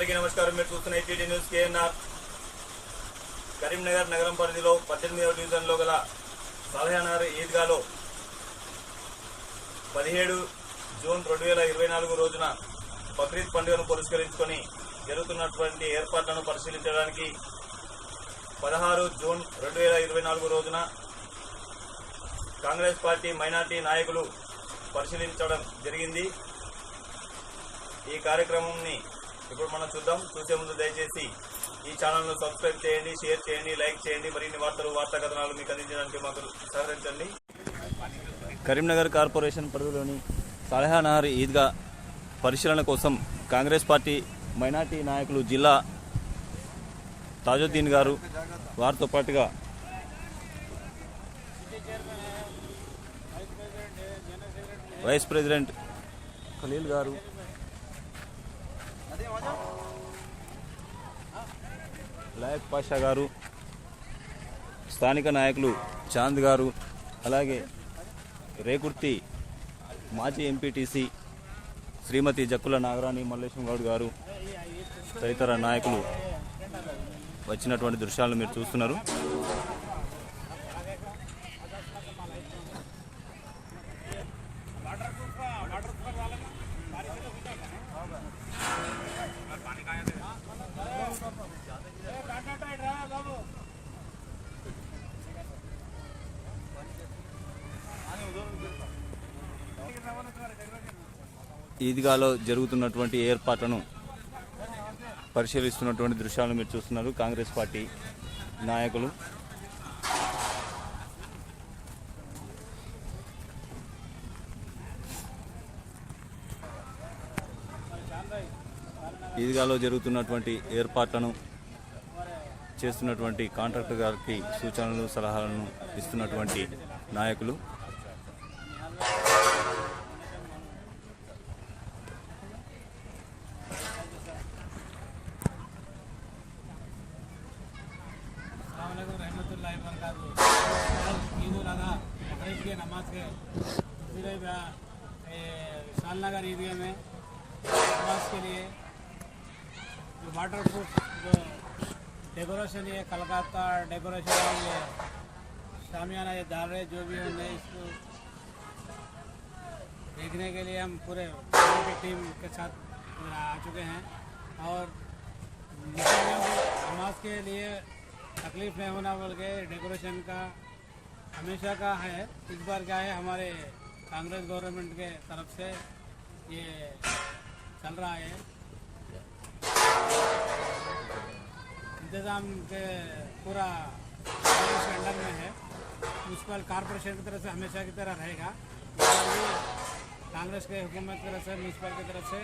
అందరికీ నమస్కారం. మీరు చూస్తున్న ఐటీడీ న్యూస్ కేఎన్ఆర్. కరీంనగర్ నగరం పరిధిలో 18వ డివిజన్లో గల సాలెహానగర్ ఈద్గాలో 17 జూన్ 2024 రోజున బక్రీద్ పండుగను పురస్కరించుకొని జరుగుతున్నటువంటి ఏర్పాట్లను పరిశీలించడానికి 16 జూన్ 2024 రోజున కాంగ్రెస్ పార్టీ మైనార్టీ నాయకులు పరిశీలించడం జరిగింది. ఈ కార్యక్రమాన్ని ఇప్పుడు మనం చూద్దాం. చూసే ముందు దయచేసి ఈ ఛానల్ను సబ్స్క్రైబ్ చేయండి, షేర్ చేయండి, లైక్ చేయండి. మరిన్ని వార్తా కథనాలు మీకు అందించడానికి మాకు సహకరించండి. కరీంనగర్ కార్పొరేషన్ పరిధిలోని సాలెహానగర్ ఈద్గా పరిశీలన కోసం కాంగ్రెస్ పార్టీ మైనార్టీ నాయకులు జిల్లా తాజుద్దీన్ గారు, వారితో పాటుగా వైస్ ప్రెసిడెంట్ ఖలీల్ గారు, లాయక్ పాషా గారు, స్థానిక నాయకులు చాంద్ గారు, అలాగే రేకుర్తి మాజీ ఎంపీటీసీ శ్రీమతి జక్కుల నాగరాణి మల్లేశం గౌడ్ గారు తదితర నాయకులు వచ్చినటువంటి దృశ్యాలను మీరు చూస్తున్నారు. ఈద్గాలో జరుగుతున్నటువంటి ఏర్పాట్లను పరిశీలిస్తున్నటువంటి దృశ్యాలను మీరు చూస్తున్నారు. కాంగ్రెస్ పార్టీ నాయకులు ఈద్గాలో జరుగుతున్నటువంటి ఏర్పాట్లను చేస్తున్నటువంటి కాంట్రాక్టర్ గారికి సూచనలు, సలహాలను ఇస్తున్నటువంటి నాయకులు. नमाज के सालनगर एरिया में नमाज के लिए जो वाटर प्रूफ जो डेकोरेशन ये कलकत्ता डेकोरेशन और ये शामियाना ये डाल रहे जो भी होंगे इसको देखने के लिए हम पूरे टीम के साथ आ चुके हैं और नमाज के लिए तकलीफ नहीं होना बोल के डेकोरेशन का हमेशा का है. इस बार क्या है, हमारे कांग्रेस गवर्नमेंट के तरफ से ये चल रहा है. इंतज़ाम के पूरा के अंडर में है. म्यूनसिपल कॉरपोरेशन की तरफ से हमेशा की तरह रहेगा. कांग्रेस के हुकूमत की तरफ से म्यूनसिपल की तरफ से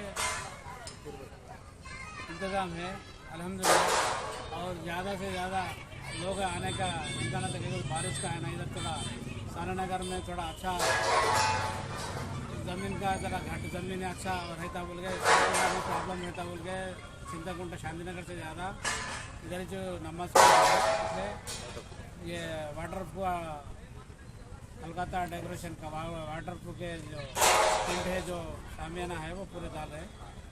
इंतज़ाम है अल्हम्दुलिल्लाह. और ज़्यादा से ज़्यादा लोग आने का इम्कान तक बारिश का है ना. इधर थोड़ा सालनगर में थोड़ा अच्छा ज़मीन का ज़रा घाट ज़मीन है, अच्छा रहता बोल के प्रॉब्लम रहता बोल के चिंताकुंटा शांतिनगर से ज़्यादा इधर जो नमाज इसलिए ये वाटर कलकत्ता डेकोरेशन का वाटर प्रूफ के जो टेंट है जो शामियाना है वो पूरे डाल रहे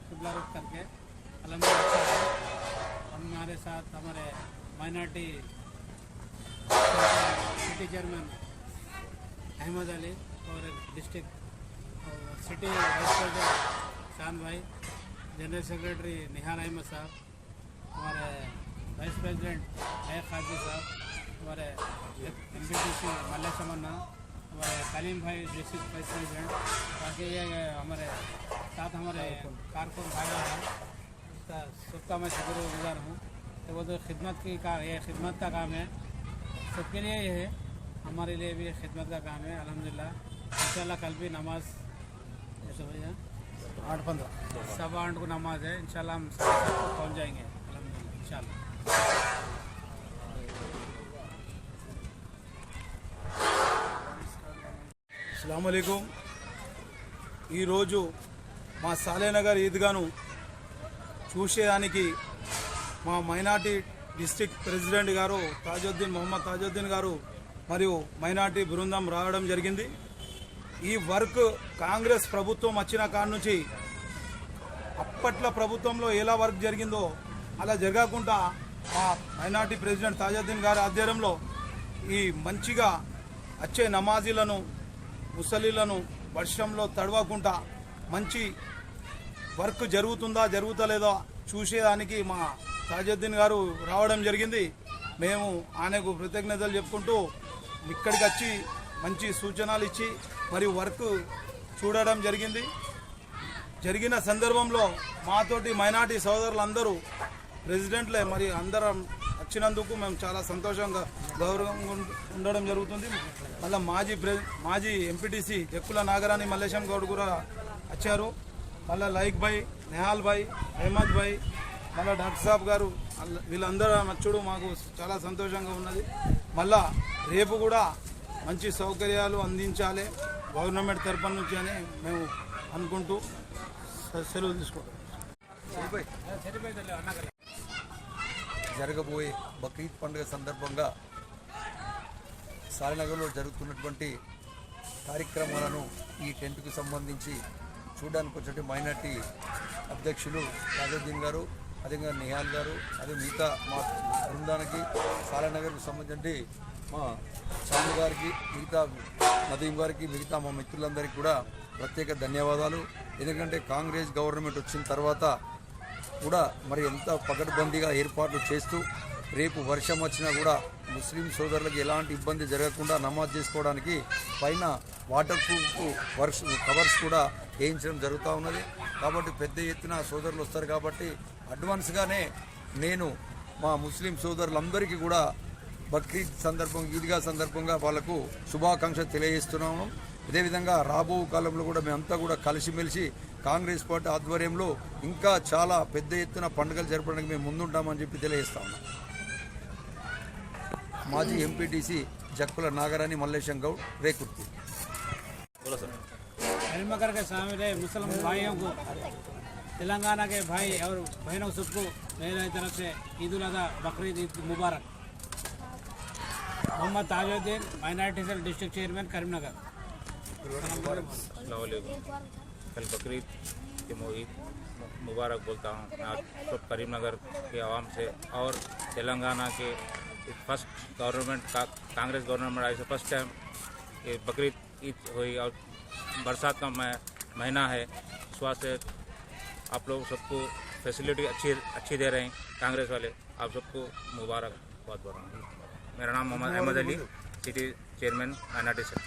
किबला रुख करके अल्हम्दुलिल्लाह अच्छा है. हमारे साथ हमारे minority city chairman Ahmad Ali और डिस्ट्रिक्ट और सिटी वाइस प्रेसिडेंट शान भाई, जनरल सेक्रेटरी निहाल अहमद साहब, हमारे वाइस प्रेसिडेंट अयब खाजी साहब, हमारे एमपीटीसी मल्ले समन्ना, हमारे कलीम भाई डिस्ट्रिक्ट वाइस प्रेसिडेंट, बाकी ये हमारे साथ हमारे कारकुन भाई हैं, उसका सबका मैं शुक्रगुजार हूँ. तो वो तो खिदमत का काम है, सबके लिए ये है, हमारे लिए भी खिदमत का काम है अल्हम्दुलिल्लाह. इंशाल्लाह कल भी नमाज जैसे भैया 8:15 8:15 को नमाज है. इंशाल्लाह हम पहुँच जाएंगे अल्हम्दुलिल्लाह इंशाल्लाह. अस्सलाम वालेकुम. ఈ రోజు మా సాలెహానగర్ ఈద్గాను చూసేదానికి మా మైనార్టీ డిస్ట్రిక్ట్ ప్రెసిడెంట్ గారు మొహమ్మద్ తాజుద్దీన్ గారు మరియు మైనార్టీ బృందం రావడం జరిగింది. ఈ వర్క్ కాంగ్రెస్ ప్రభుత్వం వచ్చిన కాడ నుంచి అప్పట్లో ప్రభుత్వంలో ఎలా వర్క్ జరిగిందో అలా జరగకుండా మా మైనార్టీ ప్రెసిడెంట్ తాజుద్దీన్ గారి ఆధ్వర్యంలో ఈ మంచిగా వచ్చే నమాజీలను ముసలీలను వర్షంలో తడవకుండా మంచి వర్క్ జరుగుతలేదో చూసేదానికి మా తాజుద్దీన్ గారు రావడం జరిగింది. మేము ఆయనకు కృతజ్ఞతలు చెప్పుకుంటూ ఇక్కడికి వచ్చి మంచి సూచనలు ఇచ్చి మరియు వర్క్ చూడడం జరిగిన సందర్భంలో మాతోటి మైనార్టీ సోదరులందరూ ప్రెసిడెంట్లే మరి అందరం వచ్చినందుకు మేము చాలా సంతోషంగా గౌరవంగా ఉండడం జరుగుతుంది. మళ్ళీ మాజీ ఎంపీటీసీ జక్కుల నాగరాణి మల్లేశం గౌడ్ కూడా వచ్చారు. మళ్ళీ లైక్ భాయ్, నెహాల్ భాయ్, అహ్మద్ భాయ్, మళ్ళీ డాక్టర్ సాబ్ గారు వీళ్ళందరూ వచ్చుడు మాకు చాలా సంతోషంగా ఉన్నది. మళ్ళా రేపు కూడా మంచి సౌకర్యాలు అందించాలి గవర్నమెంట్ తరఫు నుంచి అని మేము అనుకుంటూ సెలవు తీసుకుంటాం. జరగబోయే బక్రీద్ పండుగ సందర్భంగా సాలినగర్లో జరుగుతున్నటువంటి కార్యక్రమాలను ఈ టెంట్కు సంబంధించి చూడడానికి వచ్చే మైనార్టీ అధ్యక్షులు తాజుద్దీన్ గారు, అదేవిధంగా నిహాల్ గారు, అదే మిగతా మా బృందానికి సాలినగర్కు సంబంధించి మా చాంద్ గారికి, మిగతా నదీం గారికి, మిగతా మా మిత్రులందరికీ కూడా ప్రత్యేక ధన్యవాదాలు. ఎందుకంటే కాంగ్రెస్ గవర్నమెంట్ వచ్చిన తర్వాత కూడా మరి ఎంత పకడ్బందీగా ఏర్పాట్లు చేస్తూ రేపు వర్షం వచ్చినా కూడా ముస్లిం సోదరులకు ఎలాంటి ఇబ్బంది జరగకుండా నమాజ్ చేసుకోవడానికి పైన వాటర్ ప్రూఫ్ కవర్స్ కూడా వేయించడం జరుగుతూ ఉన్నది. కాబట్టి పెద్ద ఎత్తున సోదరులు వస్తారు కాబట్టి అడ్వాన్స్గానే నేను మా ముస్లిం సోదరులందరికీ కూడా బక్రీద్ సందర్భం, ఈద్గా సందర్భంగా వాళ్లకు శుభాకాంక్షలు తెలియజేస్తున్నాము. అదేవిధంగా రాబో కాలంలో కూడా మేమంతా కూడా కలిసిమెలిసి కాంగ్రెస్ పార్టీ ఆధ్వర్యంలో ఇంకా చాలా పెద్ద ఎత్తున పండుగలు జరపడానికి మేము ముందుంటామని చెప్పి తెలియజేస్తా ఉన్నాం. మాజీ ఎంపీటీసీ జక్కుల నాగరాణి మల్లేశం గౌడ్, రేకుర్తి. करीमनगर के सामने मुसलमान भाइयों को, तेलंगाना के भाई और बहनों सबको मेरी तरफ से ईद उल अज़हा बकरीद ईद मुबारक। Mohammed Tajuddin, minority cell district chairman, Karimnagar. कल बकरीद के ईद मुबारक बोलता हूँ मैं आज सब करीमनगर के आवाम से और तेलंगाना के फर्स्ट गवर्नमेंट का कांग्रेस गवर्नमेंट आई से फर्स्ट टाइम ये बकरीद ईद हुई और बरसात का महीना है। इस वास्ते आप लोग सबको फैसिलिटी अच्छी दे रहे हैं कांग्रेस वाले, आप सबको मुबारक बहुत बोल रहा हूँ। मेरा नाम Mohammad Ahmad Ali, city chairman minority cell.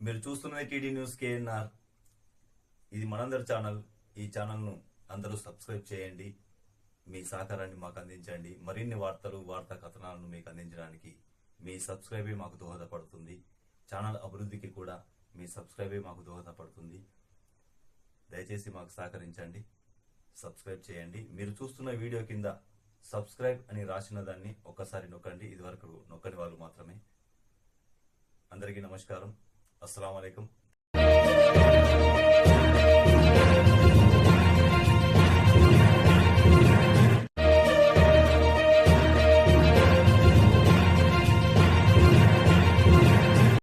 మీరు చూస్తున్నది టీడీ న్యూస్ కేఎన్ఆర్. ఇది మనందరి ఛానల్. ఈ ఛానల్ను అందరూ సబ్స్క్రైబ్ చేయండి. మీ సహకారాన్ని మాకు అందించండి. మరిన్ని వార్తా కథనాలను మీకు అందించడానికి మీ సబ్స్క్రైబే మాకు దోహదపడుతుంది. ఛానల్ అభివృద్ధికి కూడా మీ సబ్స్క్రైబే మాకు దోహదపడుతుంది. దయచేసి మాకు సహకరించండి, సబ్స్క్రైబ్ చేయండి. మీరు చూస్తున్న వీడియో కింద సబ్స్క్రైబ్ అని రాసిన దాన్ని ఒక్కసారి నొక్కండి. ఇదివరకు నొక్కని వాళ్ళు మాత్రమే. అందరికీ నమస్కారం. अस्सलाम वालेकुम।